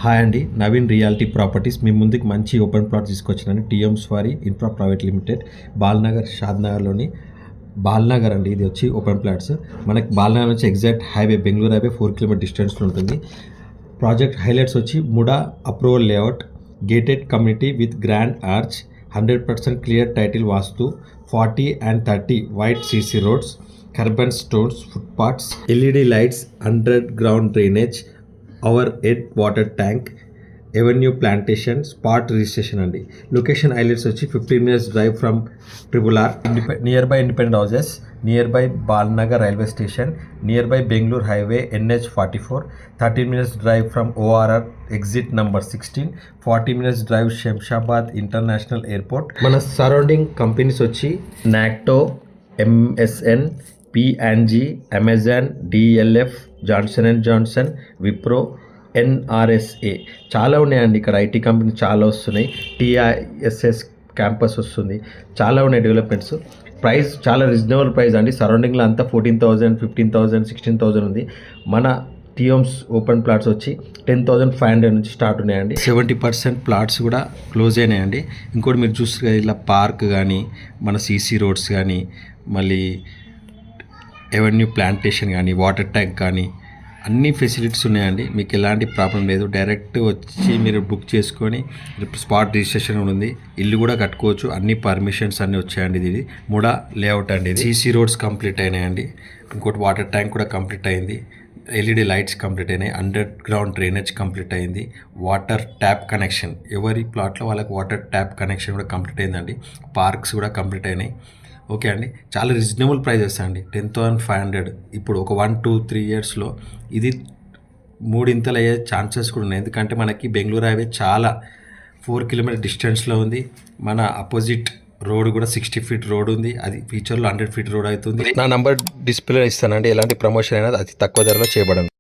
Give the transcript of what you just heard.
Hi అండి, Naveen reality properties మీ ముందుకు మంచి ఓపెన్ ప్లాట్ తీసుకొచ్చినాను. TM Swari infra private limited, Balnagar, షాద్నగర్లోని బాల్నగర్ అండి. ఇది వచ్చి ఓపెన్ ప్లాట్స్. మనకి బాల్నగర్ నుంచి exact highway, Bengaluru highway 4 kilometre డిస్టెన్స్లో ఉంటుంది. ప్రాజెక్ట్ హైలైట్స్ వచ్చి MUDA approval layout, gated community with grand arch, 100% clear title vastu, 40 and 30 wide CC roads, curb stones, footpaths, LED lights, underground drainage, overhead water tank, avenue plantation, spot registration అండి. Location highlights వచ్చి 15 minutes drive from RRR, near by independent houses, near by Balnagar railway station, near by Bengaluru highway NH44, 13 minutes drive from ORR exit number 16, 40 minutes drive Shamshabad international airport. మన surrounding companies వచ్చి నాక్టో, MSN, P&G, Amazon, DLF, Johnson and Johnson, Wipro, NRSA చాలా ఉన్నాయండి. ఇక్కడ IT company చాలా వస్తున్నాయి. TISS campus వస్తుంది. చాలా ఉన్నాయి డెవలప్మెంట్స్. ప్రైస్ చాలా రీజనబుల్ ప్రైస్ అండి. సరౌండింగ్లో అంతా 14,000, 15,000, 16,000 ఉంది. మన టీఎంస్ ఓపెన్ ప్లాట్స్ వచ్చి 10,500 నుంచి స్టార్ట్ ఉన్నాయండి. 70% ప్లాట్స్ కూడా క్లోజ్ అయినాయండి. ఇంకోటి మీరు చూస్తే ఇలా పార్క్ కానీ, మన సీసీ రోడ్స్ కానీ, మళ్ళీ ఎవెన్యూ ప్లాంటేషన్ కానీ, వాటర్ ట్యాంక్ కానీ అన్ని ఫెసిలిటీస్ ఉన్నాయండి. మీకు ఎలాంటి ప్రాబ్లం లేదు. డైరెక్ట్ వచ్చి మీరు బుక్ చేసుకొని స్పాట్ రిజిస్ట్రేషన్ ఉంది. ఇల్లు కూడా కట్టుకోవచ్చు. అన్ని పర్మిషన్స్ అన్నీ వచ్చాయండి. ఇది ముడా లేఅవుట్ అండి. ఇది సీసీ రోడ్స్ కంప్లీట్ అయినాయండి. ఇంకోటి వాటర్ ట్యాంక్ కూడా కంప్లీట్ అయింది. ఎల్ఈడి లైట్స్ కంప్లీట్ అయినాయి. అండర్ గ్రౌండ్ డ్రైనేజ్ కంప్లీట్ అయింది. వాటర్ ట్యాప్ కనెక్షన్, ఎవరి ప్లాట్లో వాళ్ళకి వాటర్ ట్యాప్ కనెక్షన్ కూడా కంప్లీట్ అయిందండి. పార్క్స్ కూడా కంప్లీట్ అయినాయి. ఓకే అండి, చాలా రీజనబుల్ ప్రైజెస్ అండి. 10,500. ఇప్పుడు ఒక 1-2-3 ఇయర్స్లో ఇది 3 ఇంతలు అయ్యే ఛాన్సెస్ కూడా ఉన్నాయి. ఎందుకంటే మనకి బెంగళూరు హైవే చాలా 4 కిలోమీటర్ డిస్టెన్స్లో ఉంది. మన అపోజిట్ రోడ్ కూడా 60 feet రోడ్ ఉంది. అది ఫ్యూచర్లో 100 feet రోడ్ అవుతుంది. నా నంబర్ డిస్ప్లే ఇస్తానండి. ఎలాంటి ప్రమోషన్ అయినా అతి తక్కువ ధరలో చేయబడింది.